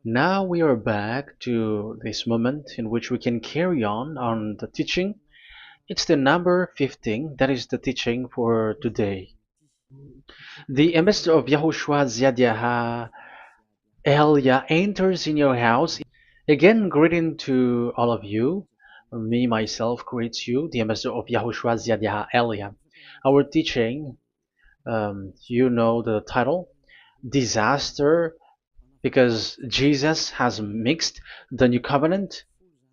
Now we are back to this moment in which we can carry on the teaching. It's the number 15, that is the teaching for today. The ambassador of YAHOSHUAH YAH Elia enters in your house. Again, greeting to all of you. Me, myself, greets you, the ambassador of YAHOSHUAH YAH Elia. Our teaching, you know the title, Disaster, because Jesus has mixed the new covenant,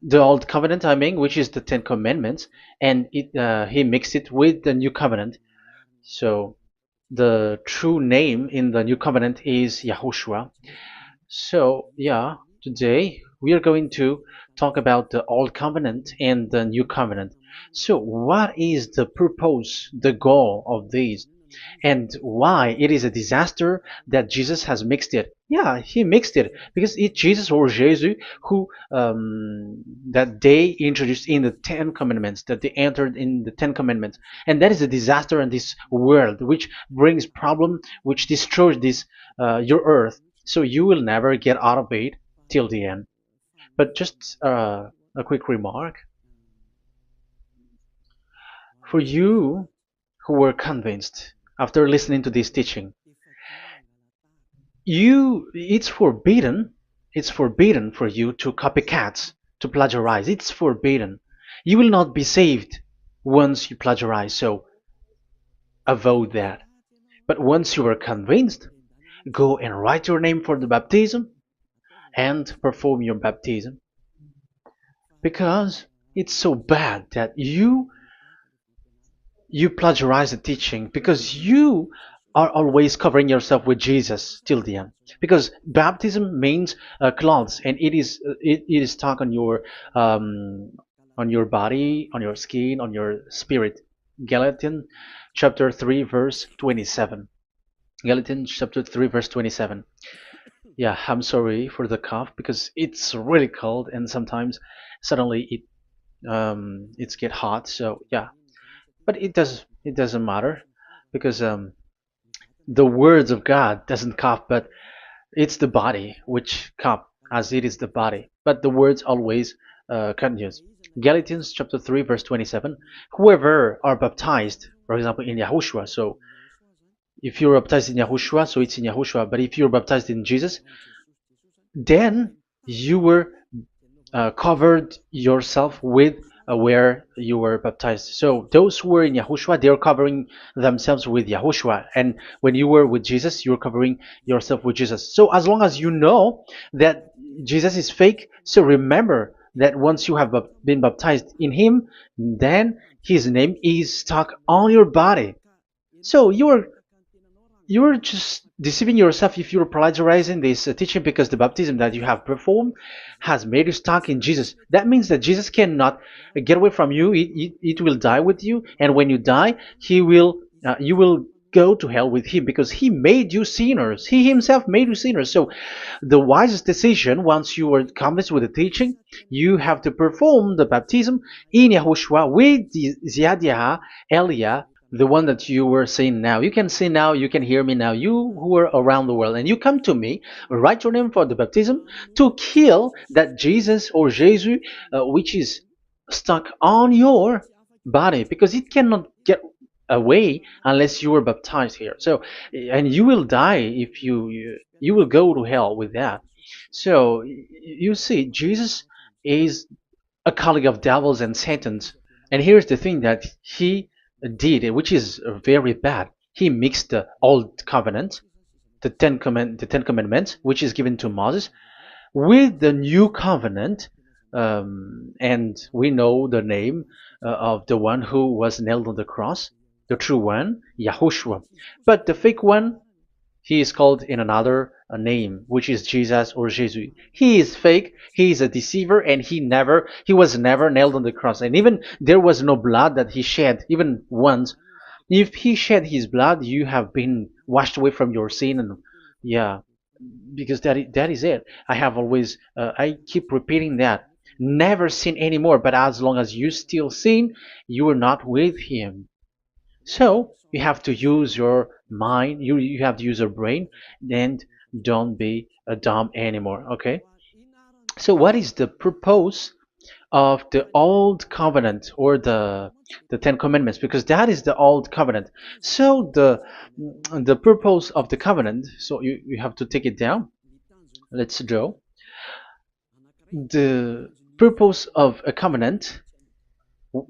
the old covenant, I mean, which is the Ten Commandments, and he mixed it with the new covenant. So the true name in the new covenant is Yahushua. So yeah, today we are going to talk about the old covenant and the new covenant. So what is the purpose, the goal of these? And why it is a disaster that Jesus has mixed it. Yeah, he mixed it because it's Jesus or Jesus who that they introduced in the Ten Commandments, that they entered in the Ten Commandments, and that is a disaster in this world, which brings problem, which destroys this your earth. So you will never get out of it till the end. But just a quick remark for you who were convinced after listening to this teaching, it's forbidden for you to copycat, to plagiarize. It's forbidden. You will not be saved once you plagiarize, so avoid that. But once you are convinced, go and write your name for the baptism and perform your baptism, because it's so bad that you plagiarize the teaching, because you are always covering yourself with Jesus till the end. Because baptism means clothes, and it is stuck on your body, on your skin, on your spirit. Galatians chapter 3 verse 27. Galatians chapter 3 verse 27. Yeah, I'm sorry for the cough because it's really cold and sometimes suddenly it's get hot. So yeah, but it doesn't matter because the words of God doesn't cough, but it's the body which cough, as it is the body. But the words always continues. Galatians chapter 3 verse 27. Whoever are baptized, for example, in Yahushua. So if you're baptized in Yahushua, so it's in Yahushua. But if you're baptized in Jesus, then you were covered yourself with where you were baptized. So those who were in Yahushua, they are covering themselves with Yahushua. And when you were with Jesus, you're covering yourself with Jesus. So as long as you know that Jesus is fake, so remember that once you have been baptized in him, then his name is stuck on your body. So you're just deceiving yourself if you're plagiarizing this teaching, because the baptism that you have performed has made you stuck in Jesus. That means that Jesus cannot get away from you. It will die with you, and when you die, you will go to hell with him, because he made you sinners. He himself made you sinners. So the wisest decision, once you are convinced with the teaching, you have to perform the baptism in Yahushua with the Ziad Elia, the one that you were saying now. You can see now, you can hear me now, you who are around the world, and you come to me, write your name for the baptism to kill that Jesus or Jesus, which is stuck on your body, because it cannot get away unless you are baptized here. So, and you will die if you will go to hell with that. So, you see, Jesus is a colleague of devils and Satans. And here's the thing that he did, which is very bad. He mixed the old covenant, the Ten Commandments, which is given to Moses, with the new covenant, and we know the name of the one who was nailed on the cross, the true one, Yahushua. But the fake one, he is called in another name, which is Jesus or Jesus. He is fake. He is a deceiver, and he was never nailed on the cross. And even there was no blood that he shed, even once. If he shed his blood, you have been washed away from your sin, and yeah, because that is it. I have always, I keep repeating that. Never sin anymore. But as long as you still sin, you are not with him. So you have to use your mind, you have to use your brain, and don't be dumb anymore. Okay. So what is the purpose of the old covenant, or the Ten Commandments? Because that is the old covenant. So the purpose of the covenant. So you have to take it down. Let's draw. The purpose of a covenant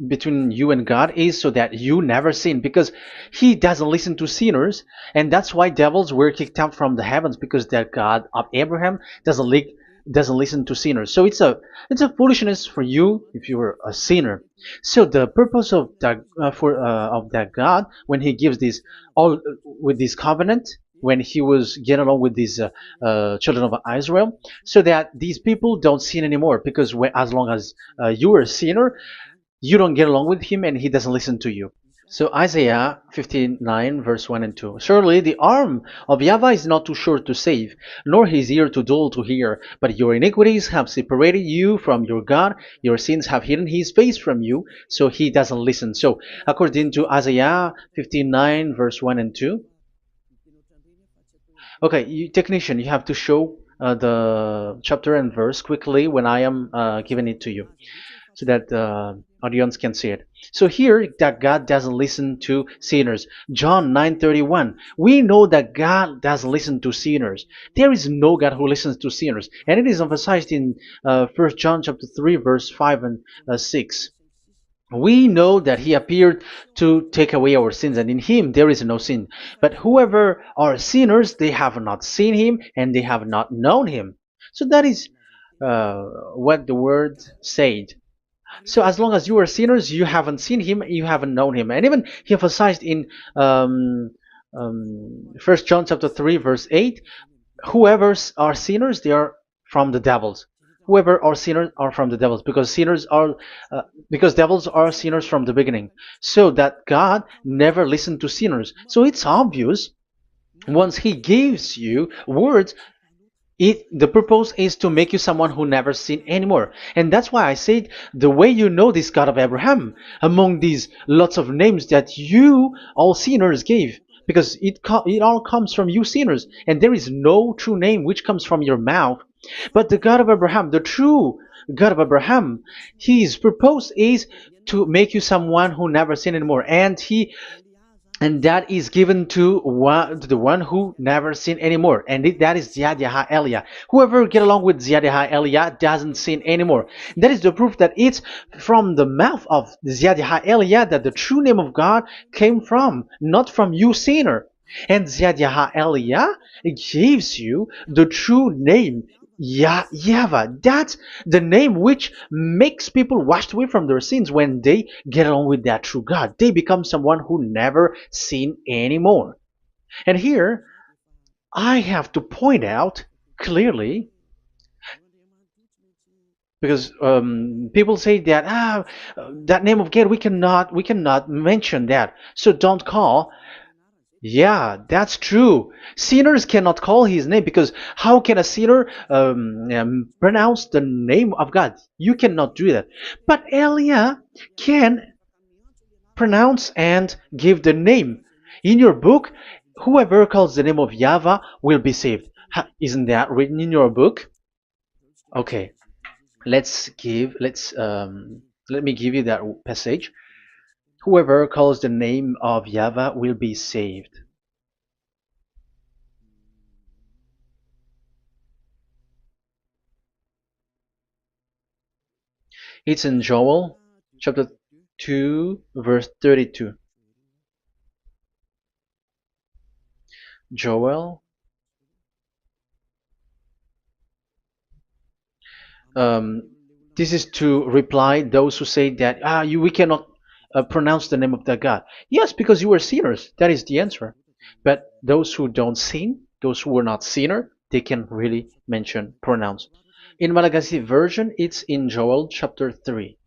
between you and God is so that you never sin, because he doesn't listen to sinners, and that's why devils were kicked out from the heavens, because that God of Abraham doesn't listen to sinners. So it's a foolishness for you if you were a sinner. So the purpose of that of that God, when he gives this all with this covenant, when he was getting along with these children of Israel, so that these people don't sin anymore, because as long as you are a sinner, you don't get along with him and he doesn't listen to you. So Isaiah 59 verse 1 and 2. Surely the arm of YAHVAH is not too short to save, nor his ear too dull to hear. But your iniquities have separated you from your God. Your sins have hidden his face from you, so he doesn't listen. So according to Isaiah 59 verse 1 and 2. Okay, technician, you have to show the chapter and verse quickly when I am giving it to you, so that the audience can see it. So here, that God doesn't listen to sinners. John 9:31. We know that God doesn't listen to sinners. There is no God who listens to sinners, and it is emphasized in 1 John chapter 3 verse 5 and 6. We know that he appeared to take away our sins, and in him there is no sin. But whoever are sinners, they have not seen him, and they have not known him. So that is what the word said. So as long as you are sinners, you haven't seen him, you haven't known him. And even he emphasized in 1 John chapter 3 verse 8, whoever are sinners, they are from the devils. Whoever are sinners are from the devils, because because devils are sinners from the beginning. So that God never listened to sinners. So it's obvious, once he gives you words, the purpose is to make you someone who never sinned anymore. And that's why I said, the way you know this God of Abraham among these lots of names that you all sinners gave, because it all comes from you sinners, and there is no true name which comes from your mouth. But the God of Abraham, the true God of Abraham, his purpose is to make you someone who never sinned anymore, and that is given to the one who never sin anymore, and that is Ziad Elia. Whoever get along with Ziad Elia doesn't sin anymore. That is the proof that it's from the mouth of Ziad Elia that the true name of God came from, not from you sinner. And Ziad Elia gives you the true name, YAHVAH. That's the name which makes people washed away from their sins. When they get along with that true God, they become someone who never sin anymore. And here, I have to point out clearly, because people say that that name of God, we cannot mention that, so don't call. Yeah, that's true. Sinners cannot call his name, because how can a sinner pronounce the name of God? You cannot do that. But Elia can pronounce and give the name. In your book, whoever calls the name of YAHVAH will be saved. Isn't that written in your book? Okay, let me give you that passage. Whoever calls the name of YAHVAH will be saved. It's in Joel chapter 2 verse 32. Joel, um, this is to reply those who say that we cannot pronounce the name of that God. Yes, because you are sinners. That is the answer. But those who don't sin, those who are not sinner, they can really pronounce. In Malagasy version, it's in Joel chapter 3.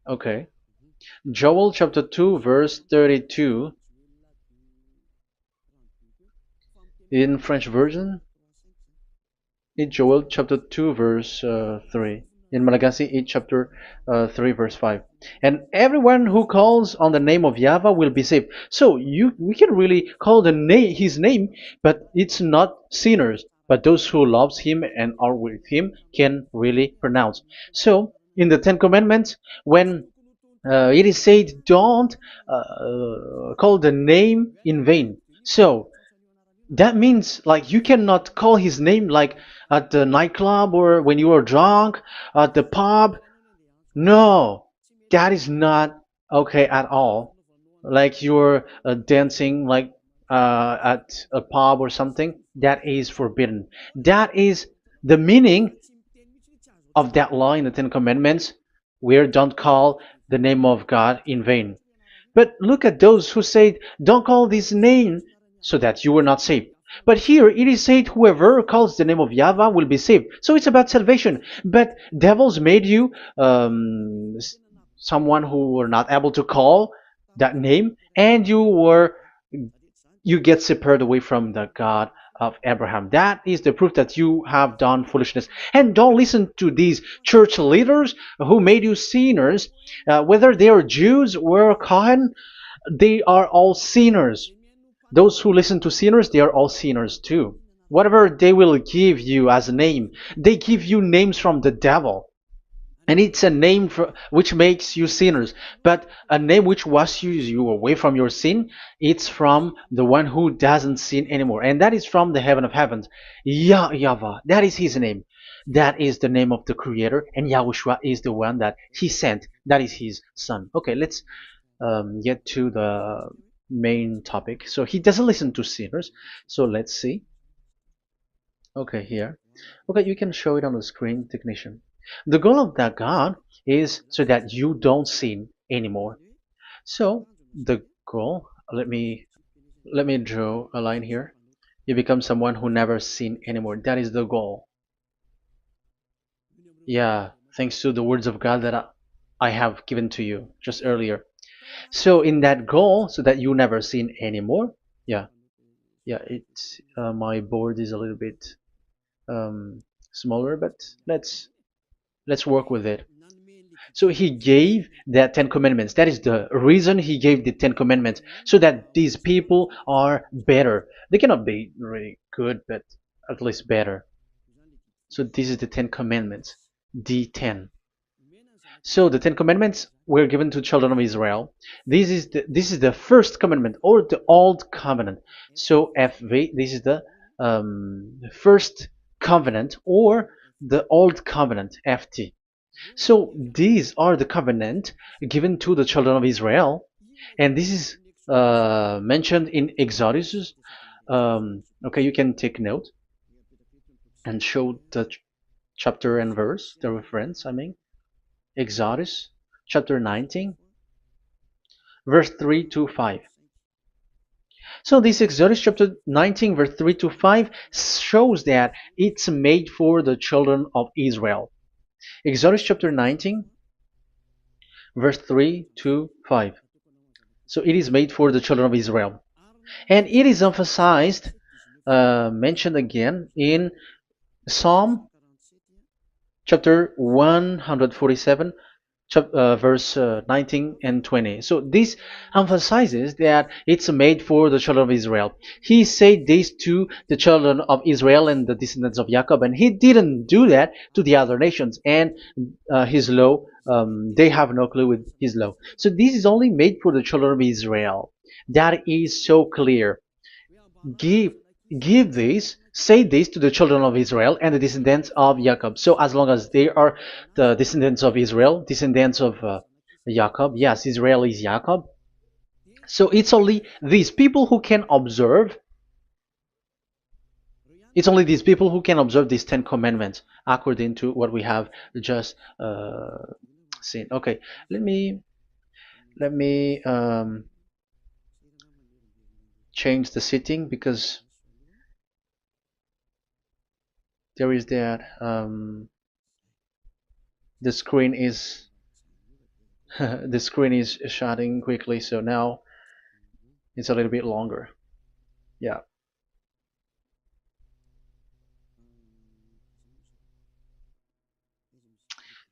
Okay. Joel chapter 2 verse 32. In French version, in Joel chapter 2 verse 3. in Malagasy 8 chapter 3 verse 5. And everyone who calls on the name of Yahweh will be saved. So we can really call the name his name, but it's not sinners, but those who loves him and are with him can really pronounce. So in the Ten Commandments, when it is said, don't call the name in vain. So that means like you cannot call his name like at the nightclub or when you are drunk at the pub. No, that is not okay at all. Like you're dancing like at a pub or something, that is forbidden. That is the meaning of that law in the Ten Commandments, where don't call the name of God in vain. But look at those who said, don't call this name so that you were not saved. But here it is said, whoever calls the name of Yahweh will be saved. So it's about salvation. But devils made you someone who were not able to call that name, and you get separated away from the God of Abraham. That is the proof that you have done foolishness. And don't listen to these church leaders who made you sinners, whether they are Jews or Kohen, they are all sinners. Those who listen to sinners, they are all sinners too. Whatever they will give you as a name, they give you names from the devil. And it's a name which makes you sinners. But a name which washes you away from your sin, it's from the one who doesn't sin anymore. And that is from the heaven of heavens. Yahvah, that is his name. That is the name of the Creator. And Yahushua is the one that he sent. That is his son. Okay, let's get to the main topic. So he doesn't listen to sinners. So let's see. Okay, here. Okay, you can show it on the screen, technician. The goal of that God is so that you don't sin anymore. So the goal, let me draw a line here. You become someone who never sin anymore. That is the goal. Yeah, thanks to the words of God that I have given to you just earlier. So in that goal, so that you never sin anymore. Yeah, yeah. It's my board is a little bit smaller, but let's work with it. So he gave the Ten Commandments. That is the reason he gave the Ten Commandments, so that these people are better. They cannot be really good, but at least better. So this is the Ten Commandments, the 10. So the Ten Commandments were given to children of Israel. This is the first commandment or the old covenant. So FV, this is the first covenant or the old covenant FT. So these are the covenant given to the children of Israel, and this is mentioned in Exodus. Okay, you can take note and show the chapter and verse, the reference. I mean, Exodus chapter 19, verse 3 to 5. So this Exodus chapter 19, verse 3 to 5 shows that it's made for the children of Israel. Exodus chapter 19, verse 3 to 5. So it is made for the children of Israel. And it is emphasized, mentioned again in Psalm chapter 147, verse 19 and 20. So this emphasizes that it's made for the children of Israel. He said this to the children of Israel and the descendants of Jacob, and he didn't do that to the other nations. And his law, they have no clue with his law. So this is only made for the children of Israel. That is so clear. Give give this, say this to the children of Israel and the descendants of Jacob. So as long as they are the descendants of Israel, descendants of Jacob, yes, Israel is Jacob. So it's only these people who can observe. It's only these people who can observe these 10 commandments according to what we have just seen. Okay, let me change the setting because there is that the screen is the screen is shutting quickly, so now it's a little bit longer. Yeah.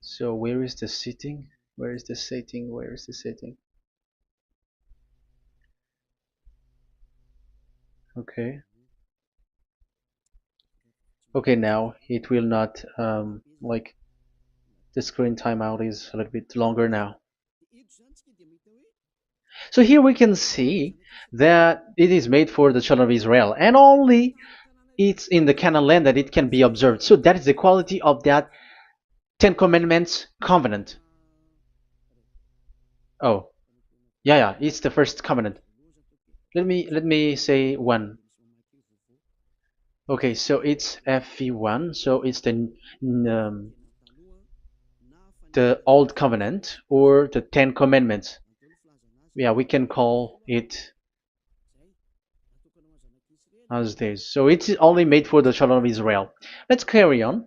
So where is the sitting? Where is the sitting? Where is the sitting? Okay. Okay, now it will not like the screen timeout is a little bit longer now. So here we can see that it is made for the children of Israel, and only it's in the Canaan land that it can be observed. So that is the quality of that Ten Commandments covenant. Oh, yeah, it's the first covenant. Let me say one. Okay, so it's FV1, so it's the old covenant or the Ten Commandments. Yeah, we can call it as this. So it's only made for the children of Israel. Let's carry on.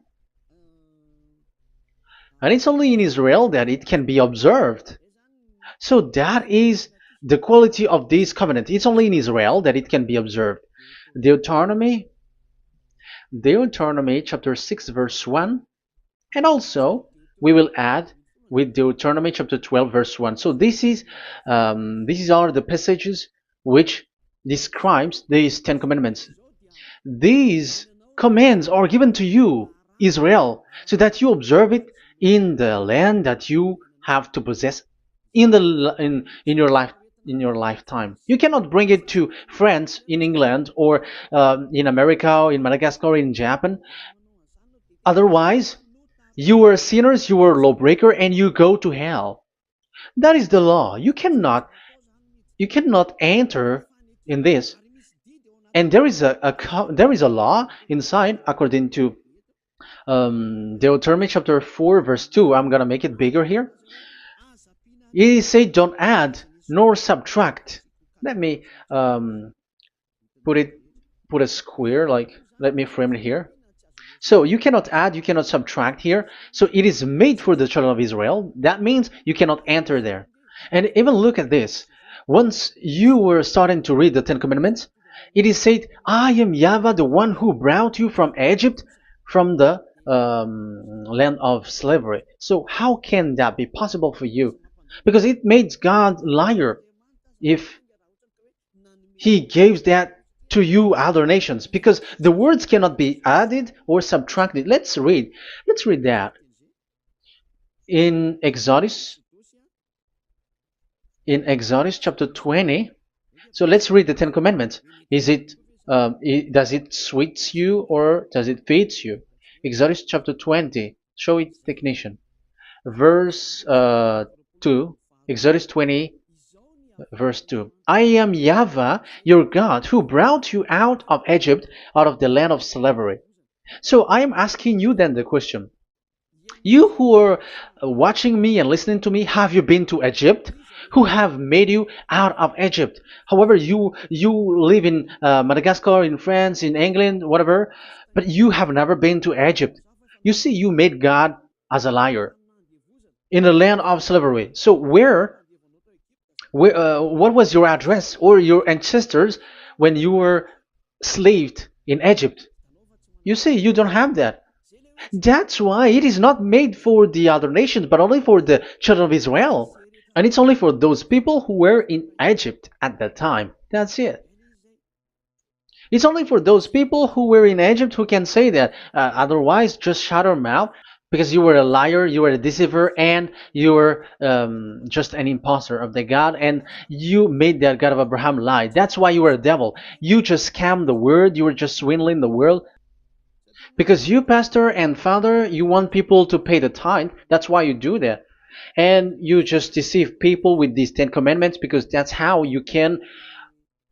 And it's only in Israel that it can be observed. So that is the quality of this covenant. It's only in Israel that it can be observed. Deuteronomy, Deuteronomy chapter 6 verse 1, and also we will add with Deuteronomy chapter 12 verse 1. So these are the passages which describes these Ten Commandments. These commands are given to you, Israel, so that you observe it in the land that you have to possess in your lifetime. You cannot bring it to France, in England, or in America, or in Madagascar, or in Japan. Otherwise, you are sinners, you are lawbreaker, and you go to hell. That is the law. You cannot enter in this. And there is a law inside according to Deuteronomy chapter 4 verse 2. I'm gonna make it bigger here. It says don't add nor subtract. Let me put a square, like let me frame it here. So you cannot add, you cannot subtract here. So it is made for the children of Israel. That means you cannot enter there. And even look at this. Once you were starting to read the Ten Commandments, it is said, I am YAHVAH, the one who brought you from Egypt, from the land of slavery. So how can that be possible for you? Because it makes God liar if he gives that to you other nations, because the words cannot be added or subtracted. Let's read that in Exodus chapter 20. So let's read the Ten Commandments. Does it suits you or does it fits you? Exodus chapter 20. Show it, technician. Verse 2. Exodus 20 verse 2. I am YAHVAH, your God, who brought you out of Egypt, out of the land of slavery. So I am asking you then the question. You who are watching me and listening to me, have you been to Egypt? Who have made you out of Egypt? However, you live in Madagascar, in France, in England, whatever, but you have never been to Egypt. You see, you made God as a liar in the land of slavery. So what was your address or your ancestors when you were slaved in Egypt? You see, you don't have that. That's why it is not made for the other nations, but only for the children of Israel. And it's only for those people who were in Egypt at that time. That's it. It's only for those people who were in Egypt who can say that. Otherwise, just shut your mouth, because you were a liar, you were a deceiver, and you were just an imposter of the God, and you made that God of Abraham lie. That's why you were a devil. You just scammed the word, you were just swindling the world. Because you, pastor and father, you want people to pay the tithe. That's why you do that. And you just deceive people with these Ten Commandments, because that's how you can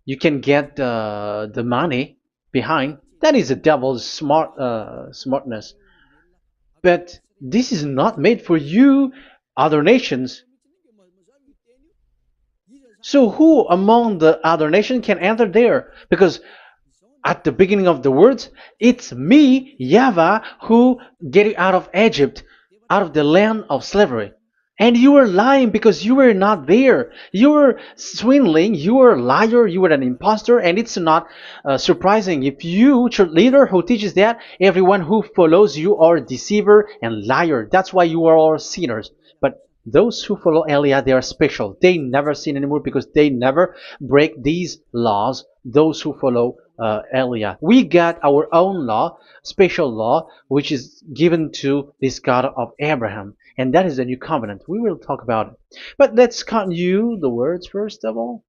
get the money behind. That is the devil's smartness. But this is not made for you, other nations. So who among the other nations can enter there? Because at the beginning of the words, it's me, YAHVAH, who get you out of Egypt, out of the land of slavery. And you were lying because you were not there. You were swindling. You were a liar. You were an impostor. And it's not surprising if you, church leader who teaches that, everyone who follows you are a deceiver and liar. That's why you are all sinners. But those who follow Elia, they are special. They never sin anymore because they never break these laws. Those who follow Elia. We got our own law, special law, which is given to this God of Abraham. And that is the new covenant. We will talk about it. But let's continue the words first of all.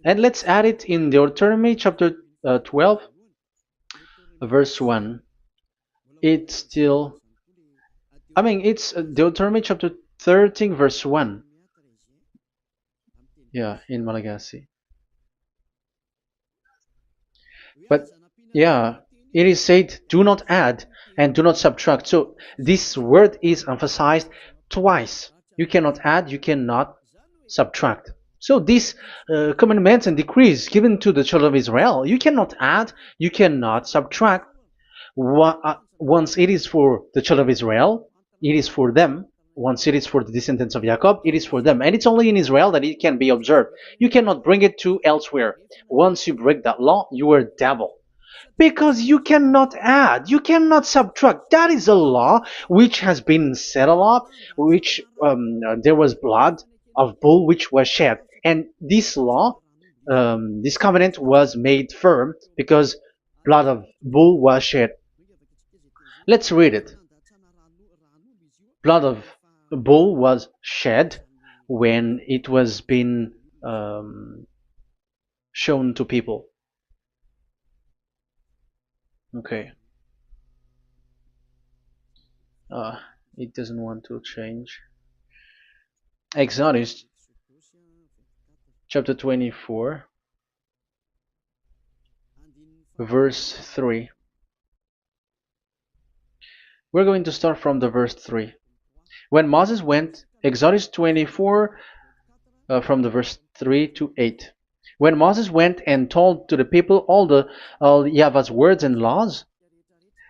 And let's add it in Deuteronomy chapter 12, verse 1. It's still, it's Deuteronomy chapter 13, verse 1. Yeah, in Malagasy. But yeah, it is said, do not add and do not subtract. So this word is emphasized twice. You cannot add, you cannot subtract. So these commandments and decrees given to the children of Israel, you cannot add, you cannot subtract. Once it is for the children of Israel, it is for them. Once it is for the descendants of Jacob, it is for them. And it's only in Israel that it can be observed. You cannot bring it to elsewhere. Once you break that law, you are devil. Because you cannot add, you cannot subtract. That is a law which has been settled up, which there was blood of bull which was shed. And this law, this covenant was made firm because blood of bull was shed. Let's read it. Blood of bull was shed when it was been shown to people. Okay. It doesn't want to change. Exodus chapter 24, verse 3. We're going to start from the verse 3. When Moses went, Exodus 24, from the verse 3 to 8. When Moses went and told to the people all YAHVAH's words and laws,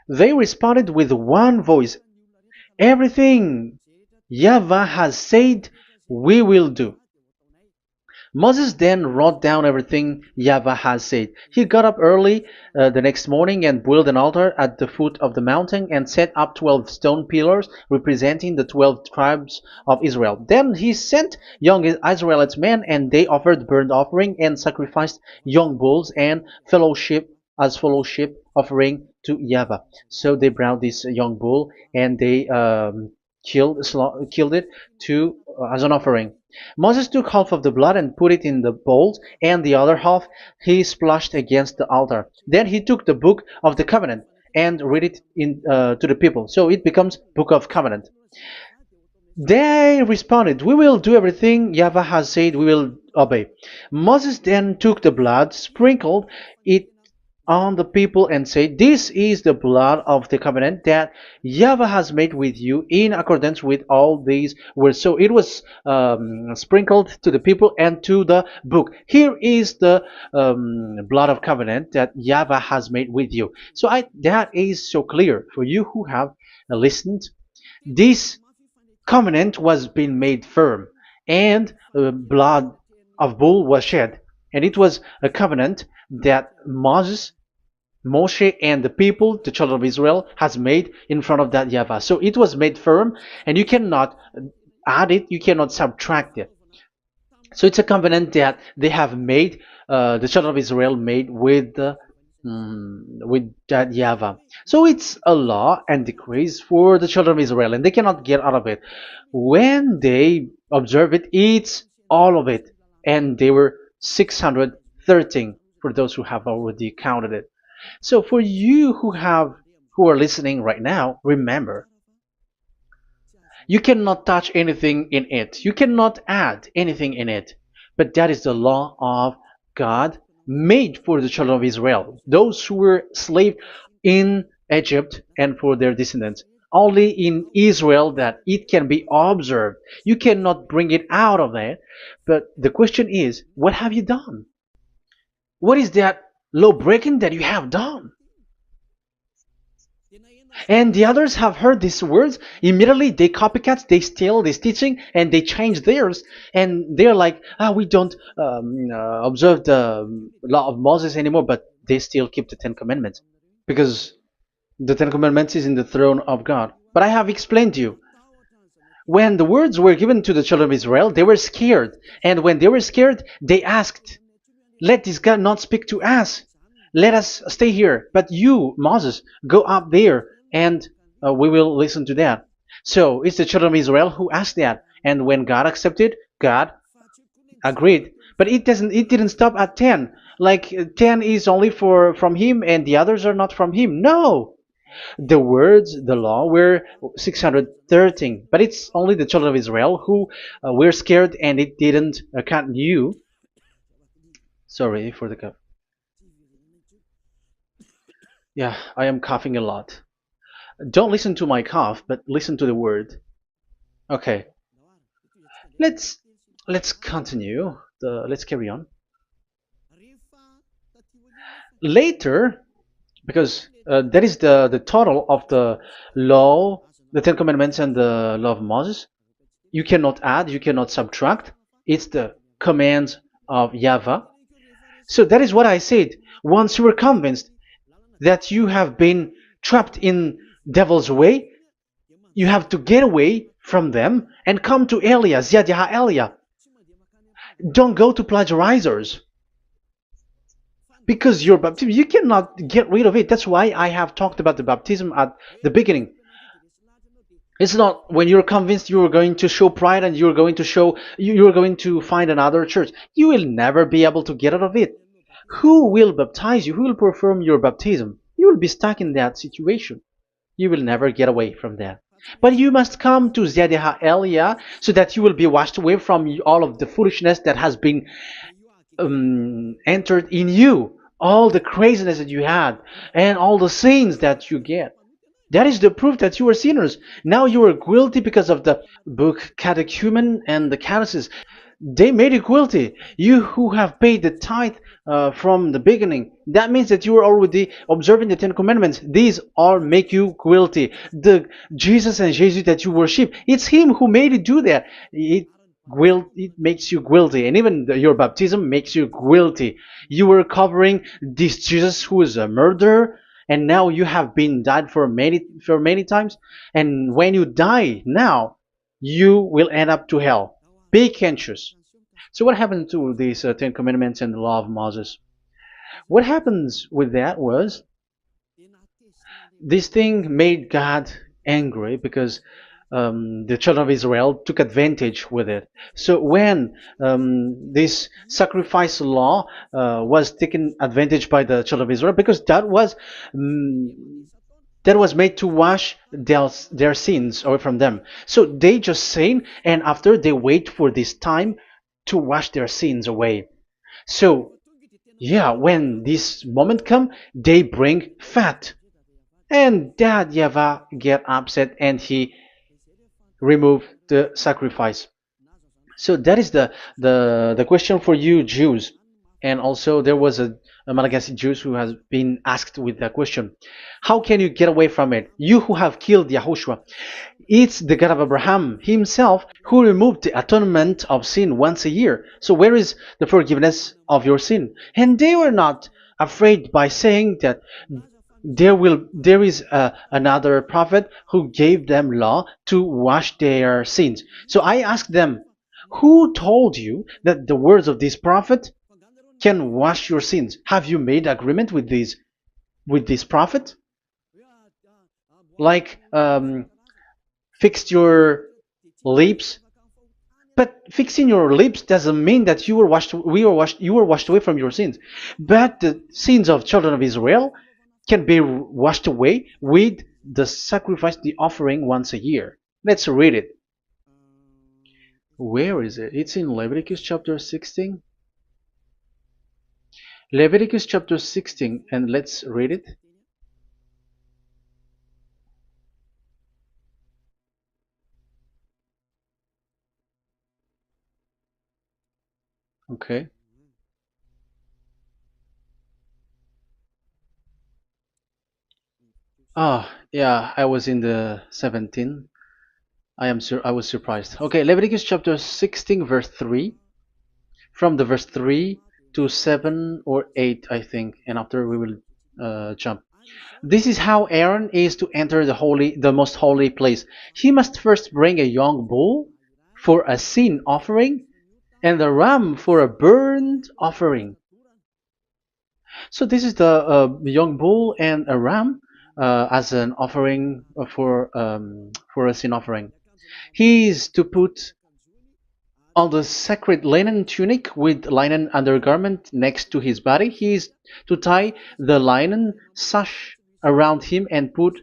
they responded with one voice, everything YAHVAH has said, we will do. Moses then wrote down everything YAHVAH has said. He got up early the next morning and built an altar at the foot of the mountain and set up 12 stone pillars representing the 12 tribes of Israel. Then he sent young Israelite men, and they offered burnt offering and sacrificed young bulls and fellowship offering to YAHVAH. So they brought this young bull and they killed it as an offering. Moses took half of the blood and put it in the bowls, and the other half he splashed against the altar. Then he took the book of the covenant and read it to the people. So it becomes book of covenant. They responded, we will do everything YAHVAH has said, we will obey. Moses then took the blood, sprinkled it on the people and said, this is the blood of the covenant that YAHVAH has made with you in accordance with all these words. So it was sprinkled to the people and to the book. Here is the blood of covenant that YAHVAH has made with you. So that is so clear for you who have listened. This covenant was being made firm, and blood of bull was shed. And it was a covenant that Moshe and the people, the children of Israel, has made in front of that YAHVAH. So it was made firm, and you cannot add it, you cannot subtract it. So it's a covenant that they have made, the children of Israel made with that YAHVAH. So it's a law and decrees for the children of Israel, and they cannot get out of it. When they observe it, it's all of it, and they were 613 for those who have already counted it. So for you who are listening right now, remember, you cannot touch anything in it. You cannot add anything in it. But that is the law of God made for the children of Israel, those who were slaves in Egypt and for their descendants. Only in Israel that it can be observed. You cannot bring it out of it. But the question is, what have you done? What is that law breaking that you have done? And the others have heard these words. Immediately, they copycats, they steal this teaching, and they change theirs. And they're like, we don't observe the law of Moses anymore, but they still keep the Ten Commandments because the Ten Commandments is in the throne of God. But I have explained to you, when the words were given to the children of Israel, they were scared. And when they were scared, they asked, let this God not speak to us. Let us stay here. But you, Moses, go up there and we will listen to that. So it's the children of Israel who asked that. And when God accepted, God agreed. But it didn't stop at 10. Like 10 is only for from him and the others are not from him. No. The words, the law were 613. But it's only the children of Israel who were scared and it didn't continue. Sorry for the cough. Yeah, I am coughing a lot. Don't listen to my cough, but listen to the word. Okay, let's let's continue. Let's carry on. Later, because that is the total of the law, the Ten Commandments, and the law of Moses. You cannot add, you cannot subtract. It's the commands of YAHVAH. So that is what I said. Once you were convinced that you have been trapped in devil's way, you have to get away from them and come to Elia, Ziadiha Elia. Don't go to plagiarizers. Because your baptism, you cannot get rid of it. That's why I have talked about the baptism at the beginning. It's not when you're convinced you're going to show pride and you're going to show you're going to find another church. You will never be able to get out of it. Who will baptize you? Who will perform your baptism? You will be stuck in that situation. You will never get away from that. But you must come to Ziadiha Elia so that you will be washed away from all of the foolishness that has been entered in you, all the craziness that you had, and all the sins that you get. That is the proof that you are sinners. Now you are guilty because of the book catechumen and the catechism. They made you guilty. You who have paid the tithe from the beginning, that means that you are already observing the Ten Commandments. These all make you guilty. The Jesus and Jesus that you worship, it's Him who made you do that. It makes you guilty, and even your baptism makes you guilty. You were covering this Jesus who is a murderer, and now you have been died for many times. And when you die now, you will end up to hell. Be conscious. So what happened to these Ten Commandments and the Law of Moses? What happens with that was this thing made God angry because the children of Israel took advantage with it. So when this sacrifice law was taken advantage by the children of Israel, because that was made to wash their sins away from them. So they just sin, and after they wait for this time to wash their sins away. So yeah, when this moment come, they bring fat. And Dad Yava get upset and he remove the sacrifice. So that is the question for you Jews. And also there was a Malagasy Jews who has been asked with that question. How can you get away from it? You who have killed YAHOSHUAH. It's the God of Abraham himself who removed the atonement of sin once a year. So where is the forgiveness of your sin? And they were not afraid by saying that there is another prophet who gave them law to wash their sins. So I asked them, who told you that the words of this prophet can wash your sins? Have you made agreement with this prophet? Like fix your lips. But fixing your lips doesn't mean that you were washed away from your sins. But the sins of children of Israel can be washed away with the sacrifice, the offering once a year. Let's read it. Where is it? It's in Leviticus chapter 16. Leviticus chapter 16, and let's read it. Okay. Ah, yeah, I was in the 17. I was surprised. Okay, Leviticus chapter 16 verse 3, from the verse 3 to 7 or 8, I think, and after we will jump. This is how Aaron is to enter the most holy place. He must first bring a young bull for a sin offering and a ram for a burnt offering. So this is the young bull and a ram as an offering for a sin offering. He is to put on the sacred linen tunic with linen undergarment next to his body. He is to tie the linen sash around him and put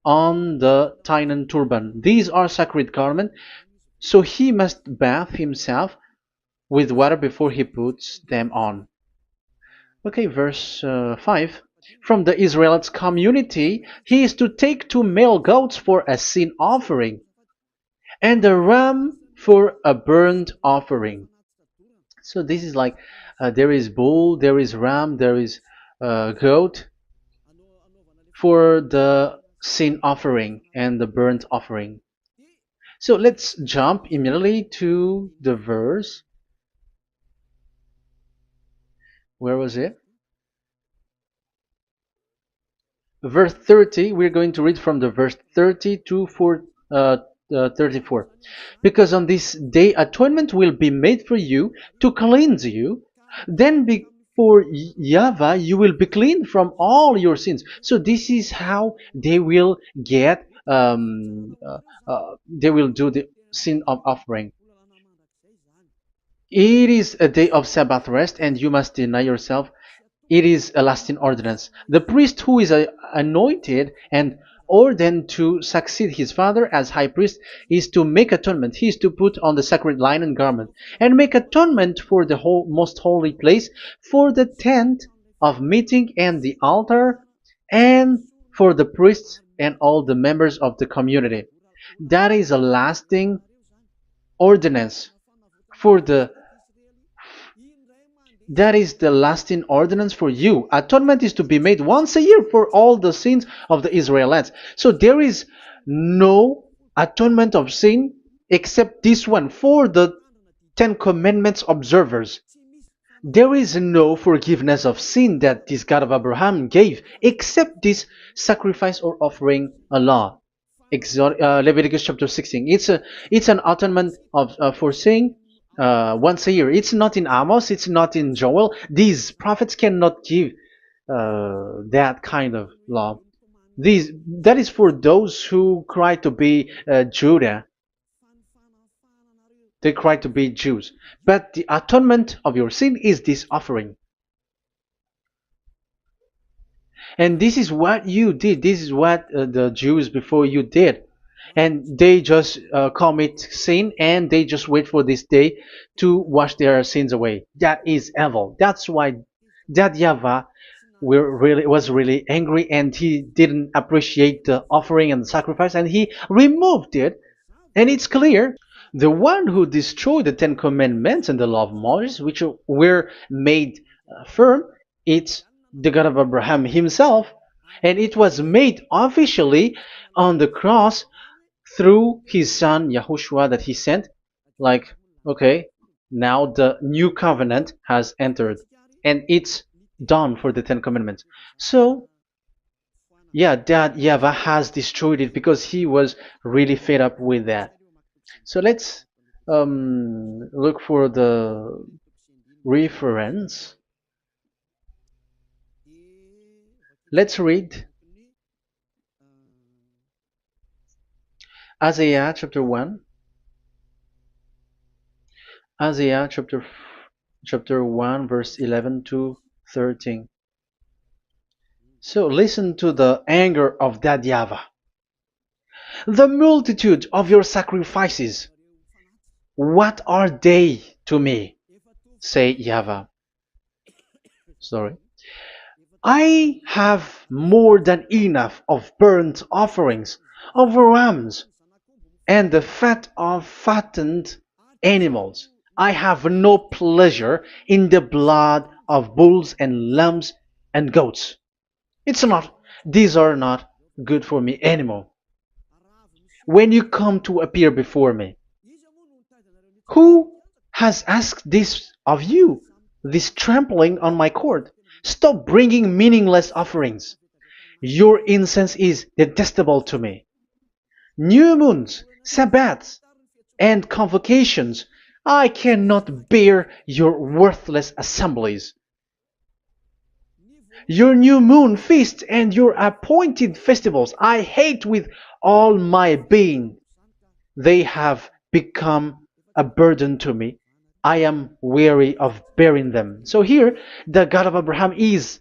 on the linen turban. These are sacred garments, so he must bathe himself with water before he puts them on. Okay, verse 5. From the Israelites community, he is to take two male goats for a sin offering and a ram for a burnt offering. So this is like there is bull, there is ram, there is goat for the sin offering and the burnt offering. So let's jump immediately to the verse. Where was it? Verse 30. We're going to read from the verse 30 to 34. Because on this day atonement will be made for you to cleanse you. Then before YAHVAH you will be clean from all your sins. So this is how they will get they will do the sin of offering. It is a day of Sabbath rest, and you must deny yourself. It is a lasting ordinance. The priest who is anointed and ordained to succeed his father as high priest is to make atonement. He is to put on the sacred linen garment and make atonement for the whole most holy place, for the tent of meeting and the altar, and for the priests and all the members of the community. That is a lasting ordinance for the that is the lasting ordinance for you. Atonement is to be made once a year for all the sins of the Israelites. So there is no atonement of sin except this one for the Ten Commandments observers. There is no forgiveness of sin that this God of Abraham gave except this sacrifice or offering a law. Leviticus chapter 16. It's an atonement of for sin once a year. It's not in Amos. It's not in Joel. These prophets cannot give that kind of law. These that is for those who cry to be Judah. They cry to be Jews. But the atonement of your sin is this offering. And this is what you did. This is what the Jews before you did. And they just commit sin and they just wait for this day to wash their sins away. That is evil. That's why that YAHVAH was really angry and he didn't appreciate the offering and the sacrifice and he removed it. And it's clear the one who destroyed the Ten Commandments and the law of Moses, which were made firm, it's the God of Abraham himself. And it was made officially on the cross through his son YAHOSHUAH that he sent. Like, okay, now the new covenant has entered and it's done for the Ten Commandments. So, yeah, that YAHVAH has destroyed it because he was really fed up with that. So let's look for the reference. Let's read Isaiah chapter 1. Isaiah chapter 1 verse 11 to 13. So listen to the anger of that YAHVAH. The multitude of your sacrifices, what are they to me? Say YAHVAH. Sorry. I have more than enough of burnt offerings, of rams, and the fat of fattened animals. I have no pleasure in the blood of bulls and lambs and goats. These are not good for me anymore. When you come to appear before me, who has asked this of you? This trampling on my court. Stop bringing meaningless offerings. Your incense is detestable to me. New moons, Sabbaths, and convocations. I cannot bear your worthless assemblies. Your new moon feasts and your appointed festivals I hate with all my being. They have become a burden to me. I am weary of bearing them. So here, the God of Abraham is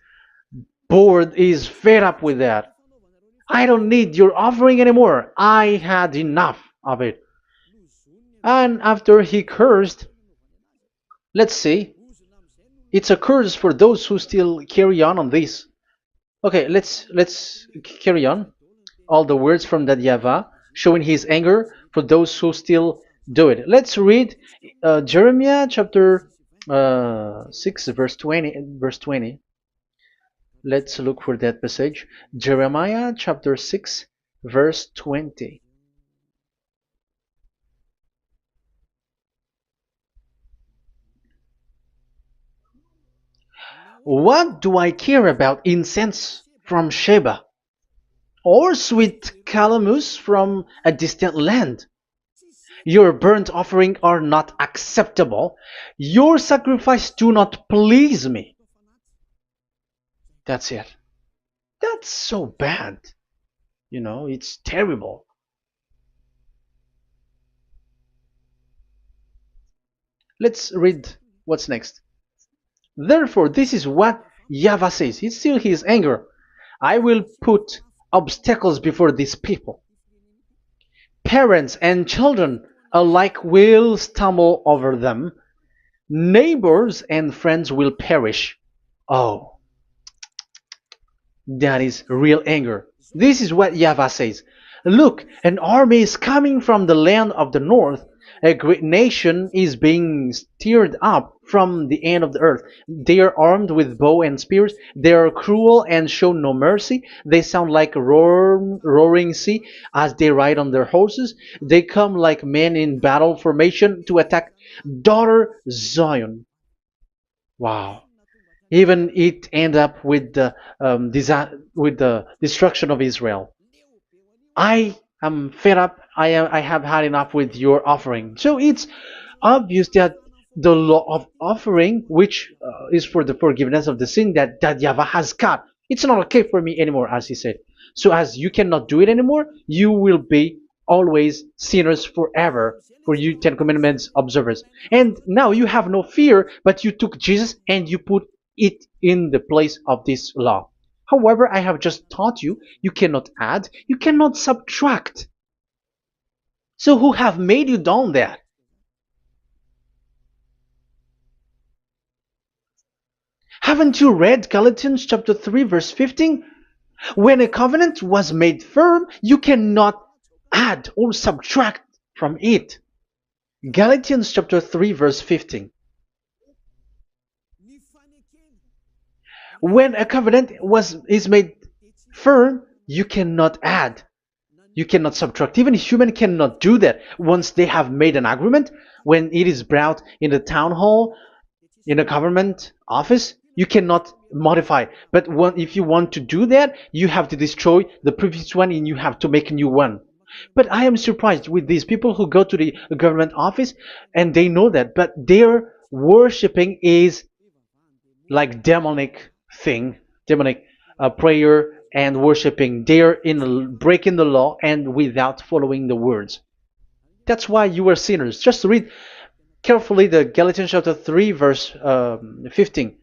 bored, is fed up with that. I don't need your offering anymore. I had enough of it. And after he cursed, let's see, it's a curse for those who still carry on this. Okay, let's carry on. All the words from that YAHVAH showing his anger for those who still do it. Let's read Jeremiah chapter 6 verse 20 verse 20. Let's look for that passage. Jeremiah chapter 6 verse 20. What do I care about incense from Sheba, or sweet calamus from a distant land? Your burnt offering are not acceptable. Your sacrifice do not please me. That's it. That's so bad. It's terrible. Let's read what's next. Therefore, this is what YAHVAH says. It's still his anger. I will put obstacles before these people. Parents and children alike will stumble over them. Neighbors and friends will perish. Oh, that is real anger. This is what YAHVAH says. Look, an army is coming from the land of the north. A great nation is being stirred up from the end of the earth. They are armed with bow and spears. They are cruel and show no mercy. They sound like a roaring sea as they ride on their horses. They come like men in battle formation to attack daughter Zion. Wow. Even it end up with with the destruction of Israel. I am fed up. I have had enough with your offering. So it's obvious that the law of offering, which is for the forgiveness of the sin that YAHVAH has got, it's not okay for me anymore, as he said. So as you cannot do it anymore, you will be always sinners forever for you Ten Commandments observers. And now you have no fear, but you took Jesus and you put it in the place of this law. However, I have just taught you, you cannot add, you cannot subtract. So who have made you done that? Haven't you read Galatians chapter 3 verse 15? When a covenant was made firm, you cannot add or subtract from it. Galatians chapter 3 verse 15. When a covenant is made firm, you cannot add. You cannot subtract. Even human cannot do that. Once they have made an agreement, when it is brought in the town hall, in a government office, you cannot modify. But if you want to do that, you have to destroy the previous one and you have to make a new one. But I am surprised with these people who go to the government office and they know that, but their worshipping is like demonic thing, demonic prayer and worshipping. They're in breaking the law and without following the words. That's why you are sinners. Just read carefully the Galatians chapter 3 verse 15.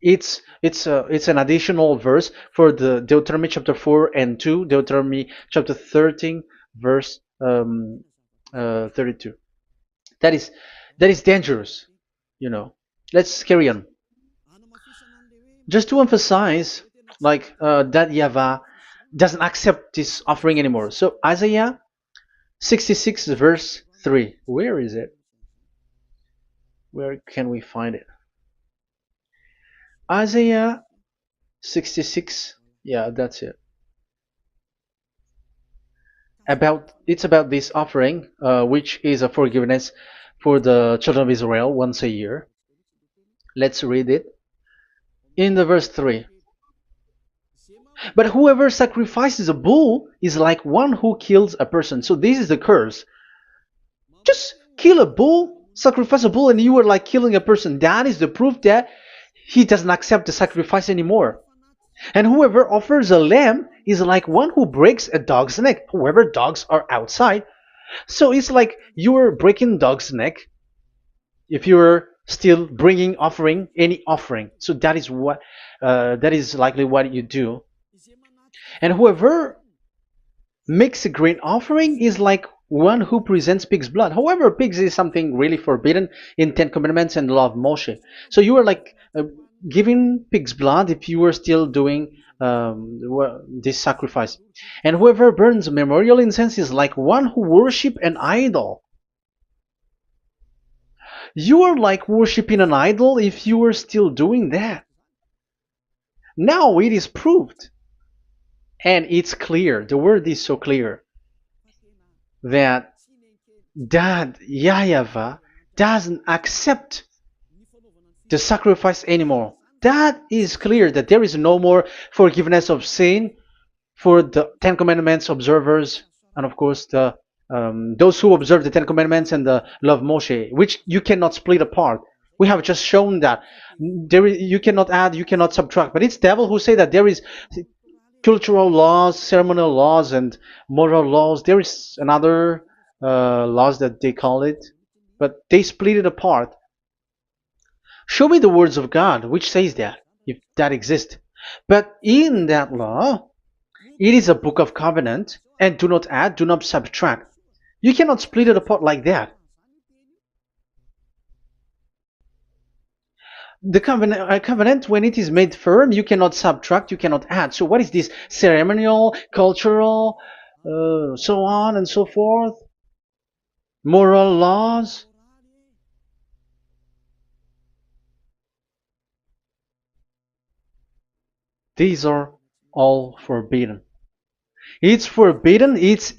It's an additional verse for the Deuteronomy chapter 4 and 2, Deuteronomy chapter 13 verse 32. That is dangerous, you know. Let's carry on. Just to emphasize, like that YAHVAH doesn't accept this offering anymore. So Isaiah 66 verse 3. Where is it? Where can we find it? Isaiah 66. Yeah, that's it. About this offering, which is a forgiveness for the children of Israel once a year. Let's read it in the verse 3. But whoever sacrifices a bull is like one who kills a person. So this is the curse. Just kill a bull, sacrifice a bull, and you are like killing a person. That is the proof that he doesn't accept the sacrifice anymore. And whoever offers a lamb is like one who breaks a dog's neck. However, dogs are outside. So it's like you're breaking dog's neck if you're still bringing offering any offering. So that is likely what you do. And whoever makes a grain offering is like one who presents pig's blood. However, pigs is something really forbidden in Ten Commandments and the law of Moshe. So you are like giving pig's blood if you were still doing this sacrifice. And whoever burns memorial incense is like one who worship an idol. You are like worshiping an idol if you are still doing that. Now it is proved, and it's clear. The word is so clear that YAHVAH doesn't accept the sacrifice anymore. That is clear that there is no more forgiveness of sin for the Ten Commandments observers, and of course those who observe the Ten Commandments and the law of Moshe, which you cannot split apart. We have just shown that you cannot add, you cannot subtract. But it's devil who say that there is cultural laws, ceremonial laws, and moral laws. There is another laws that they call it, but they split it apart. Show me the words of God which says that, if that exists. But in that law, it is a book of covenant, and do not add, do not subtract. You cannot split it apart like that. The covenant, when it is made firm, you cannot subtract, you cannot add. So what is this ceremonial, cultural, so on and so forth? Moral laws? These are all forbidden. It's forbidden, it's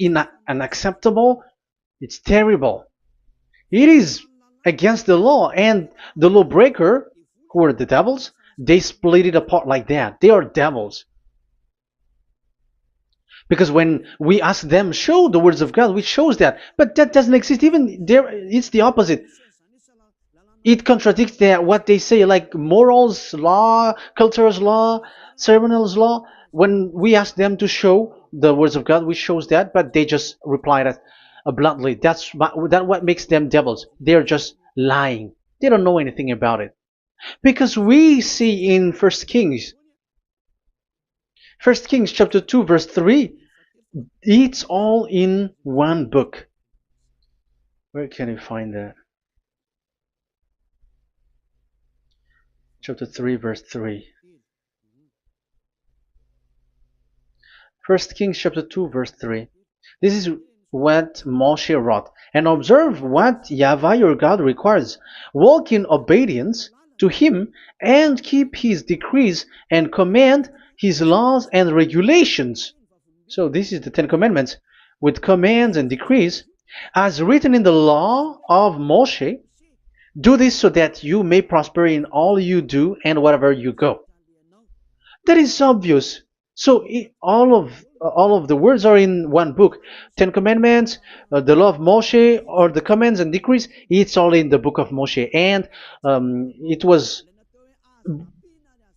unacceptable, it's terrible. It is against the law, and the lawbreaker, who are the devils, they split it apart like that. They are devils. Because when we ask them, show the words of God, which shows that, but that doesn't exist. Even there, it's the opposite. It contradicts what they say, like morals law, culture's law, ceremonial's law. When we ask them to show the words of God, which shows that, but they just reply that bluntly. That's what makes them devils. They're just lying. They don't know anything about it. Because we see in First Kings chapter 2 verse 3, it's all in one book. Where can you find that? Chapter 3 verse 3. First Kings chapter 2 verse 3. This is what Moshe wrote. And observe what YAHVAH your God requires. Walk in obedience to him and keep his decrees and command his laws and regulations. So this is the Ten Commandments with commands and decrees as written in the law of Moshe. Do this so that you may prosper in all you do and wherever you go. That is obvious. So all of the words are in one book. Ten Commandments, the law of Moshe, or the commands and decrees. It's all in the book of Moshe, and it was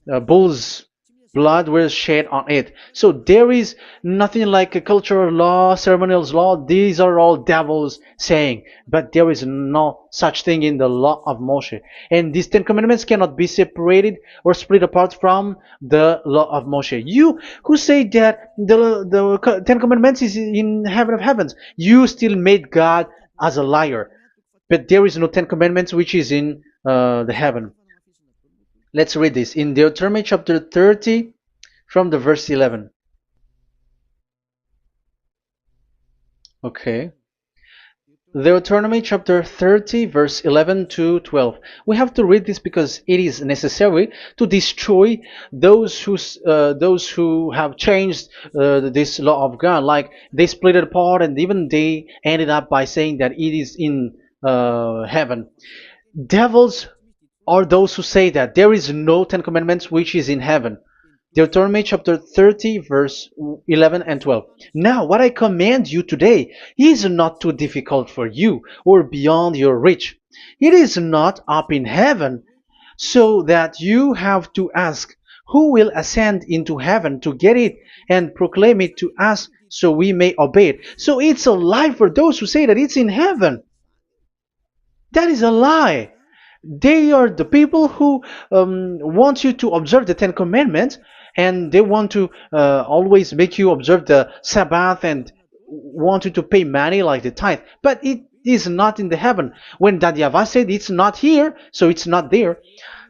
bull's blood was shed on it. So there is nothing like a cultural law, ceremonial law. These are all devils saying, but there is no such thing in the law of Moshe. And these Ten Commandments cannot be separated or split apart from the law of Moshe. You who say that the Ten Commandments is in heaven of heavens, you still made God as a liar. But there is no Ten Commandments which is in the heaven. Let's read this in Deuteronomy chapter 30 from the verse 11. Okay. Deuteronomy chapter 30, verse 11 to 12. We have to read this because it is necessary to destroy those who have changed this law of God. Like they split it apart, and even they ended up by saying that it is in heaven. Devils are those who say that there is no Ten Commandments which is in heaven. Deuteronomy chapter 30, verse 11 and 12. Now, what I command you today is not too difficult for you or beyond your reach. It is not up in heaven, so that you have to ask, who will ascend into heaven to get it and proclaim it to us so we may obey it? So it's a lie for those who say that it's in heaven. That is a lie. They are the people who want you to observe the Ten Commandments, and they want to always make you observe the Sabbath and want you to pay money like the tithe. But it is not in the heaven. When that YAHVAH said it's not here, so it's not there.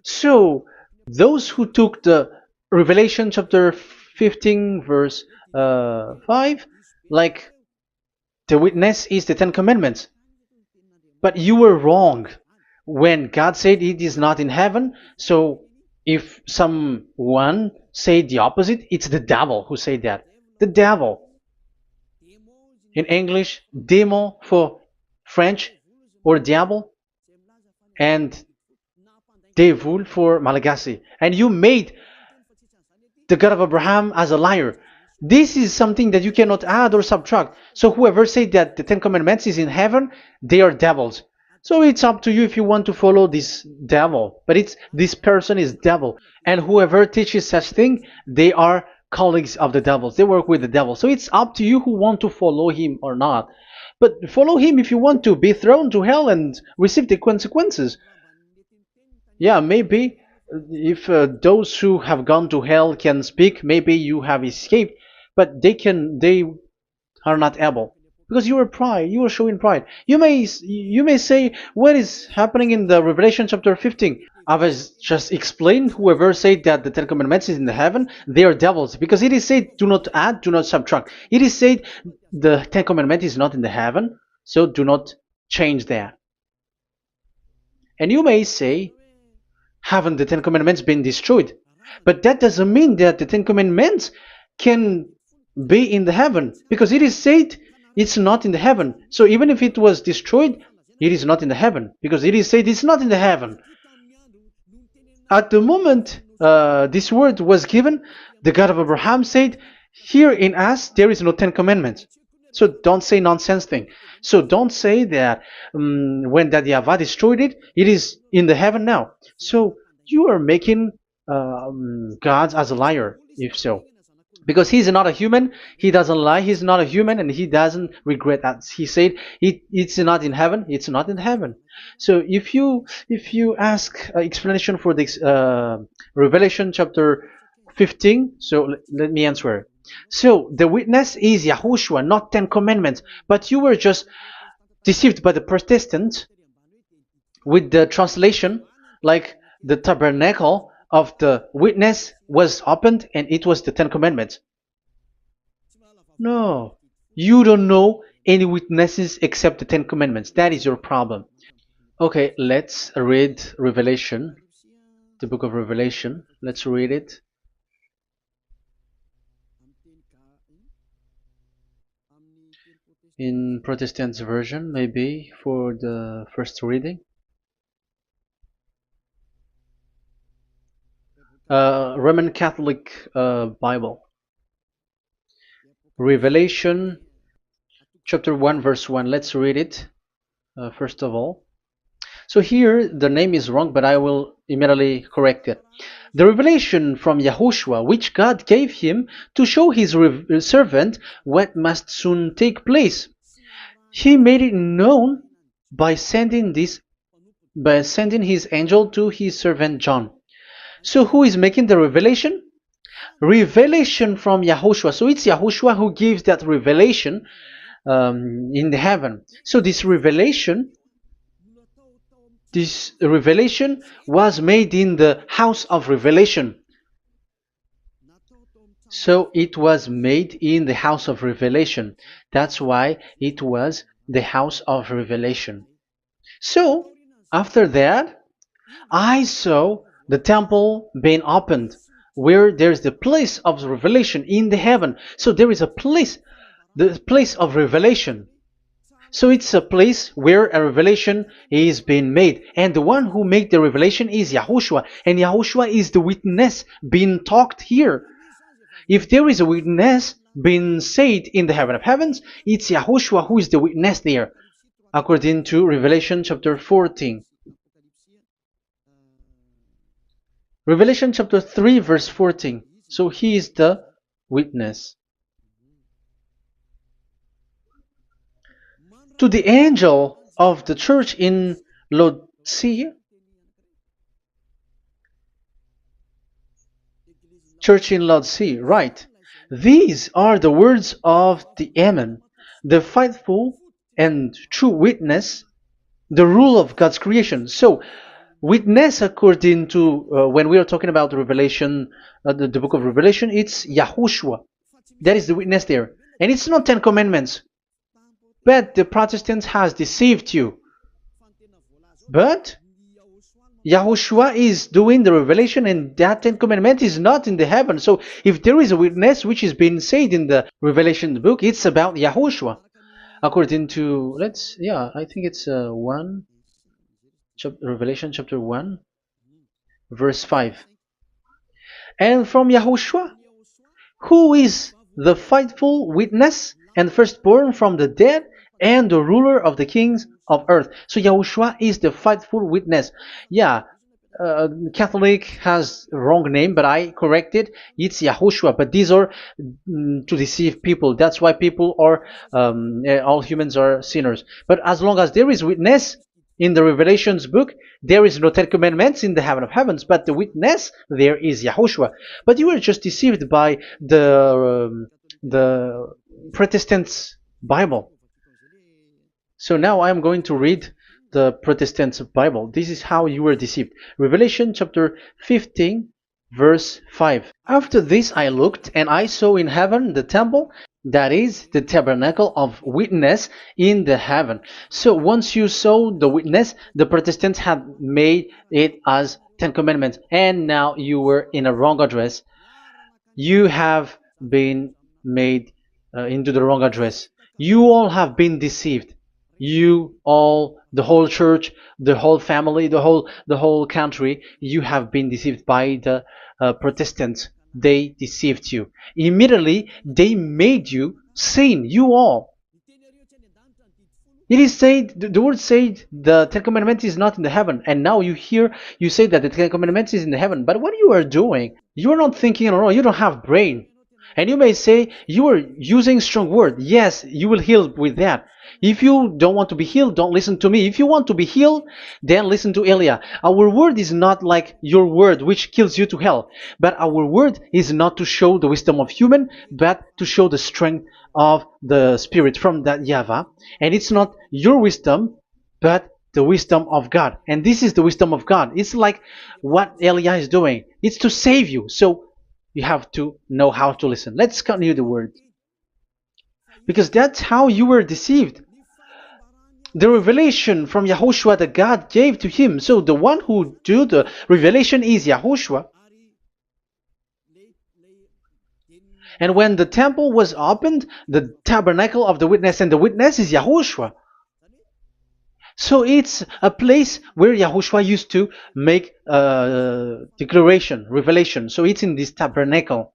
So those who took the Revelation chapter 15, verse 5, like the witness is the Ten Commandments. But you were wrong when God said it is not in heaven. So if someone say the opposite, it's the devil who said that. The devil. In English, démon for French, or diable, and devil for Malagasy. And you made the God of Abraham as a liar. This is something that you cannot add or subtract. So whoever said that the Ten Commandments is in heaven, they are devils. So it's up to you if you want to follow this devil. But it's this person is devil. And whoever teaches such thing, they are colleagues of the devils. They work with the devil. So it's up to you who want to follow him or not. But follow him if you want to be thrown to hell and receive the consequences. Yeah, maybe if those who have gone to hell can speak, maybe you have escaped, but they are not able because you are pride. You are showing pride. You may say, what is happening in the Revelation chapter 15? I was just explained. Whoever said that the Ten Commandments is in the heaven, they are devils, because it is said, do not add, do not subtract. It is said the Ten Commandment is not in the heaven, so do not change that. And you may say, haven't the Ten Commandments been destroyed? But that doesn't mean that the Ten Commandments can be in the heaven, because it is said it's not in the heaven. So even if it was destroyed, it is not in the heaven, because it is said it's not in the heaven. At the moment this word was given, the God of Abraham said, here in us there is no Ten Commandments. So don't say nonsense thing. So don't say that when that YAHVAH destroyed it, it is in the heaven now. So you are making God as a liar, if so. Because he's not a human, he doesn't lie, he's not a human, and he doesn't regret that. He said it's not in heaven, it's not in heaven. So if you ask explanation for this Revelation chapter 15, so let me answer. So the witness is YAHOSHUAH, not Ten Commandments. But you were just deceived by the Protestants with the translation, like the tabernacle of the witness was opened and it was the Ten Commandments. No, you don't know any witnesses except the Ten Commandments. That is your problem. Okay, let's read Revelation, the book of Revelation. Let's read it. In Protestant version, maybe for the first reading. Roman Catholic Bible. Revelation chapter 1 verse 1. Let's read it first of all. So here the name is wrong, but I will immediately correct it. The revelation from YAHOSHUAH, which God gave him to show his servant what must soon take place. He made it known by sending his angel to his servant John. So who is making the revelation? Revelation from YAHOSHUAH. So it's YAHOSHUAH who gives that revelation in the heaven. So this revelation was made in the house of revelation. So it was made in the house of revelation. That's why it was the house of revelation. So, after that, I saw the temple being opened, where there's the place of revelation in the heaven. So there is a place, the place of revelation. So it's a place where a revelation is being made. And the one who made the revelation is YAHOSHUAH. And YAHOSHUAH is the witness being talked here. If there is a witness being said in the heaven of heavens, it's YAHOSHUAH who is the witness there, according to Revelation chapter 14. Revelation chapter 3 verse 14. So he is the witness. To the angel of the church in Laodicea, church in Laodicea, right? These are the words of the Amen, the faithful and true witness, the rule of God's creation. So, witness according to when we are talking about the Revelation, the book of Revelation, it's YAHOSHUAH. That is the witness there, and it's not 10 Commandments. But the Protestants has deceived you. But YAHOSHUAH is doing the revelation, and that 10 Commandment is not in the heaven. So if there is a witness which is being said in the Revelation book, it's about YAHOSHUAH. According to, I think it's Revelation chapter 1, verse 5. And from YAHOSHUAH, who is the faithful witness and firstborn from the dead, and the ruler of the kings of earth. So YAHOSHUAH is the faithful witness. Catholic has wrong name, but I corrected. It's YAHOSHUAH. But these are to deceive people. That's why people are all humans are sinners. But as long as there is witness in the Revelations book, there is no 10 Commandments in the heaven of heavens, but the witness there is YAHOSHUAH. But you were just deceived by the Protestants' Bible. So now I am going to read the Protestants' Bible. This is how you were deceived. Revelation chapter 15, verse 5. After this I looked, and I saw in heaven the temple, that is the tabernacle of witness in the heaven. So once you saw the witness, the Protestants had made it as 10 Commandments, and now you were in a wrong address. You have been made into the wrong address. You all have been deceived. You all, the whole church, the whole family, the whole country, you have been deceived by the Protestants. They deceived you. Immediately, they made you sin, you all. It is said, the word said, the 10 Commandments is not in the heaven. And now you hear, you say that the 10 Commandments is in the heaven. But what you are doing, you are not thinking at all. You don't have brain. And you may say, you are using strong word. Yes, you will heal with that. If you don't want to be healed, don't listen to me. If you want to be healed, then listen to Elia. Our word is not like your word, which kills you to hell. But our word is not to show the wisdom of human, but to show the strength of the Spirit from that YAHVAH. And it's not your wisdom, but the wisdom of God. And this is the wisdom of God. It's like what Elia is doing. It's to save you. So you have to know how to listen. Let's continue the word. Because that's how you were deceived. The revelation from YAHOSHUAH that God gave to him. So the one who do the revelation is YAHOSHUAH. And when the temple was opened, the tabernacle of the witness, and the witness is YAHOSHUAH. So it's a place where YAHOSHUAH used to make declaration, revelation. So it's in this tabernacle.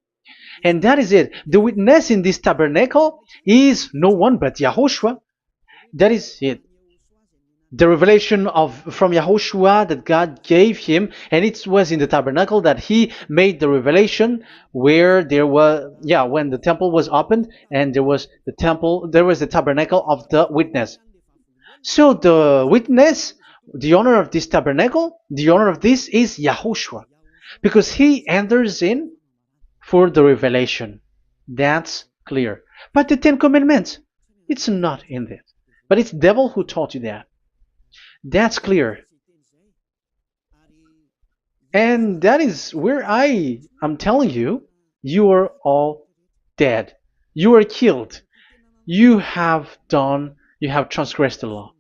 And that is it. The witness in this tabernacle is no one but YAHOSHUAH. That is it. The revelation from YAHOSHUAH that God gave him, and it was in the tabernacle that he made the revelation, where there was, when the temple was opened, and there was the tabernacle of the witness. So the witness, the owner of this tabernacle, the owner of this is YAHOSHUAH, because he enters in for the revelation. That's clear. But the 10 Commandments, it's not in this. But it's the devil who taught you that. That's clear. And that is where I am telling you, you are all dead. You are killed. You have You have transgressed the law.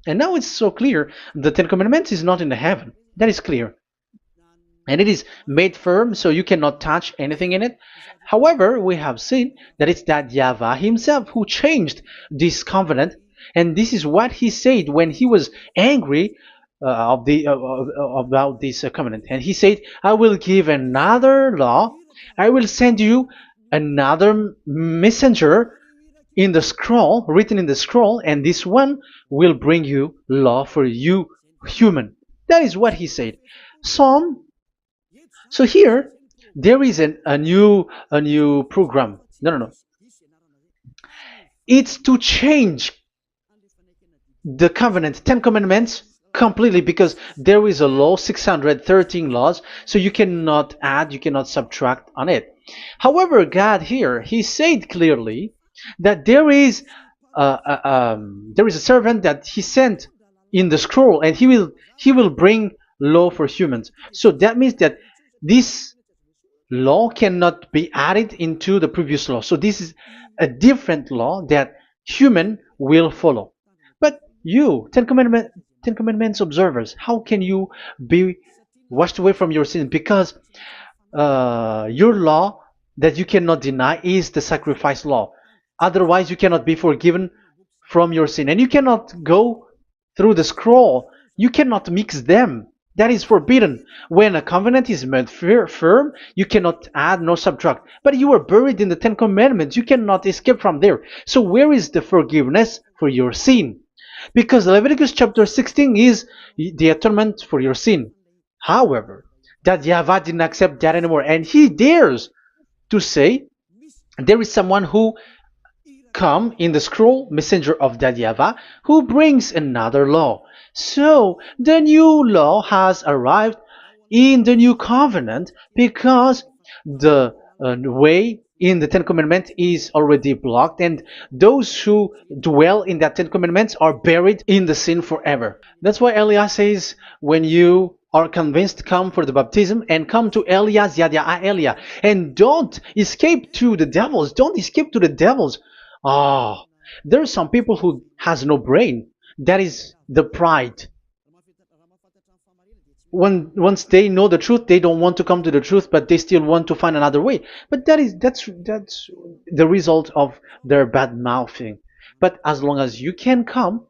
And now it's so clear. The Ten Commandments is not in the heaven. That is clear. And it is made firm, so you cannot touch anything in it. However, we have seen that it's that YAHVAH himself who changed this covenant, and this is what he said when he was angry about this covenant. And he said, "I will give another law. I will send you another messenger in the scroll, written in the scroll, and this one will bring you law for you, human." That is what he said. Psalm so here there is a new program. No, no, no. It's to change the covenant, Ten Commandments completely, because there is a law, 613 laws, so you cannot add, you cannot subtract on it. However, God here, He said clearly that there is a servant that He sent in the scroll, and He will bring law for humans. So that means that this law cannot be added into the previous law. So this is a different law that human will follow. But you, Ten Commandments observers, how can you be washed away from your sin? Because your law that you cannot deny is the sacrifice law. Otherwise, you cannot be forgiven from your sin. And you cannot go through the scroll. You cannot mix them. That is forbidden. When a covenant is made firm, you cannot add nor subtract. But you are buried in the Ten Commandments. You cannot escape from there. So where is the forgiveness for your sin? Because Leviticus chapter 16 is the atonement for your sin. However, that YAHVAH didn't accept that anymore. And he dares to say there is someone who come in the scroll, messenger of that YAHVAH, who brings another law. So the new law has arrived in the new covenant because the way in the Ten Commandments is already blocked, and those who dwell in that Ten Commandments are buried in the sin forever. That's why Elias says, when you are convinced, come for the baptism and come to Elias, Yadiah Elia, and don't escape to the devils. Don't escape to the devils. Ah, there are some people who has no brain. That is the pride. Once they know the truth, they don't want to come to the truth, but they still want to find another way. But that's the result of their bad mouthing. But as long as you can come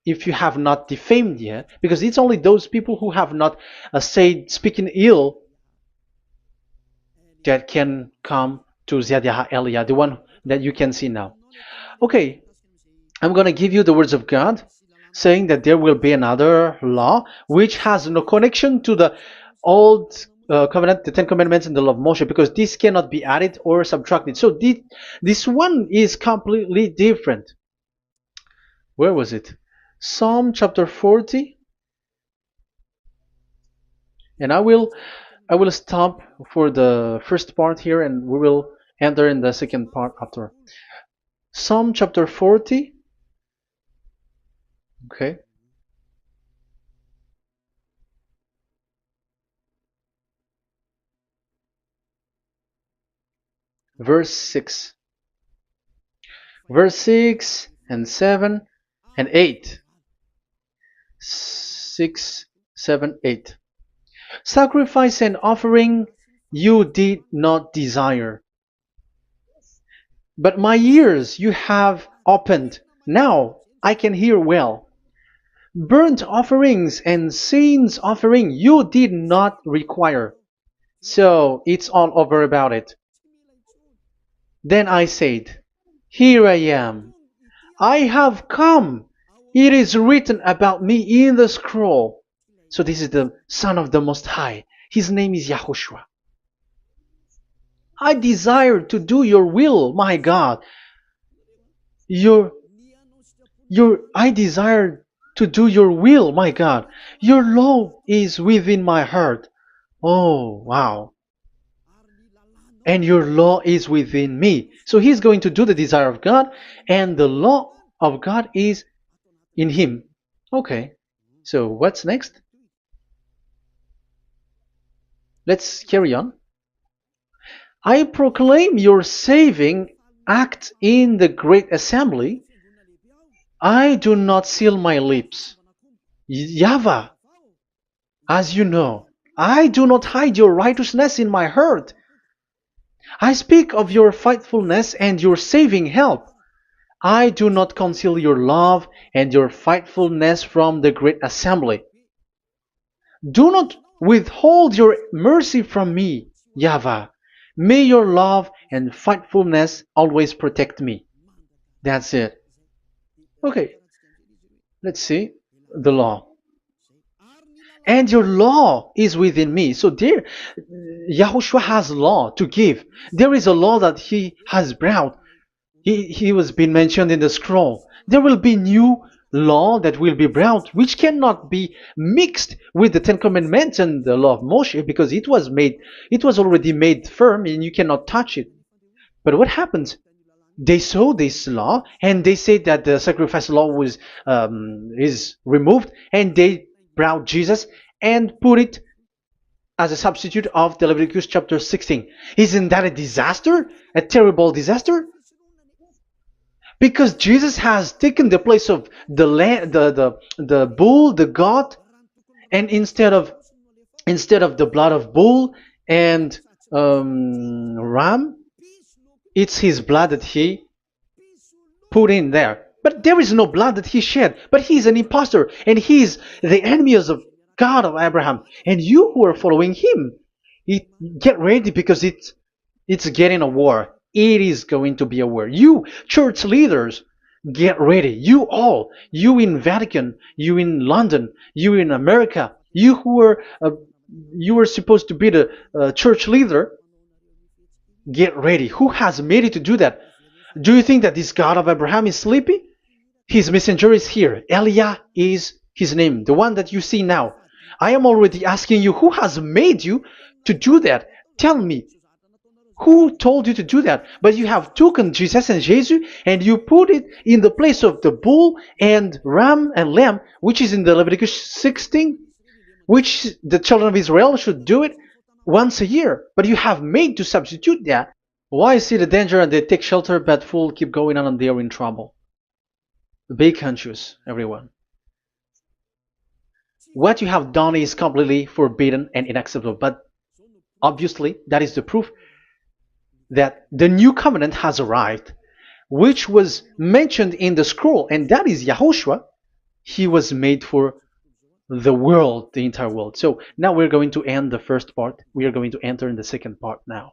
if you have not defamed yet, because it's only those people who have not said speaking ill that can come to Zadiah Elia, the one that you can see now. Okay, I'm going to give you the words of God, saying that there will be another law which has no connection to the old covenant, the Ten Commandments and the law of Moshe, because this cannot be added or subtracted. So this one is completely different. Where was it? Psalm chapter 40. And I will stop for the first part here, and we will enter in the second part after. Psalm chapter 40. Okay. Verse 6. Verse 6 and 7 and 8. 6, 7, 8. Sacrifice and offering you did not desire, but my ears you have opened. Now I can hear well. Burnt offerings and sins offering you did not require. So it's all over about it. Then I said, here I am. I have come. It is written about me in the scroll. So this is the Son of the Most High. His name is YAHOSHUAH. I desire to do your will, my God. I desire to do your will, my God. Your law is within my heart. Oh, wow. And your law is within me. So he's going to do the desire of God, and the law of God is in him. Okay. So what's next? Let's carry on. I proclaim your saving act in the great assembly, I do not seal my lips. YAHVAH, as you know, I do not hide your righteousness in my heart. I speak of your faithfulness and your saving help. I do not conceal your love and your faithfulness from the great assembly. Do not withhold your mercy from me, YAHVAH. May your love and faithfulness always protect me. That's it. Okay, let's see the law. And your law is within me. So there, Yahushua has law to give. There is a law that he has brought. He was being mentioned in the scroll. There will be new law that will be brought, which cannot be mixed with the Ten Commandments and the law of Moshe, because it was already made firm, and you cannot touch it. But what happens? They saw this law, and they said that the sacrifice law was is removed, and they brought Jesus and put it as a substitute of the Leviticus chapter 16. Isn't that a disaster? A terrible disaster? Because Jesus has taken the place of the the bull, the goat, and instead of the blood of bull and ram, it's his blood that he put in there. But there is no blood that he shed. But he's an impostor, and he's the enemy of God of Abraham. And you who are following him, get ready, because it's getting a war. It is going to be a war. You church leaders, get ready. You all, you in Vatican, you in London, you in America, you were supposed to be the church leader. Get ready. Who has made it to do that? Do you think that this God of Abraham is sleepy? His messenger is here. Eliah is his name, the one that you see now. I am already asking you, who has made you to do that? Tell me, who told you to do that? But you have taken Jesus and Jesus, and you put it in the place of the bull and ram and lamb, which is in the Leviticus 16, which the children of Israel should do it once a year. But you have made to substitute that. Why see the danger and they take shelter, but fool keep going on and they are in trouble? Be conscious, everyone. What you have done is completely forbidden and unacceptable. But obviously, that is the proof that the new covenant has arrived, which was mentioned in the scroll, and that is Yahushua. He was made for the world, the entire world. So now we're going to end the first part. We are going to enter in the second part now.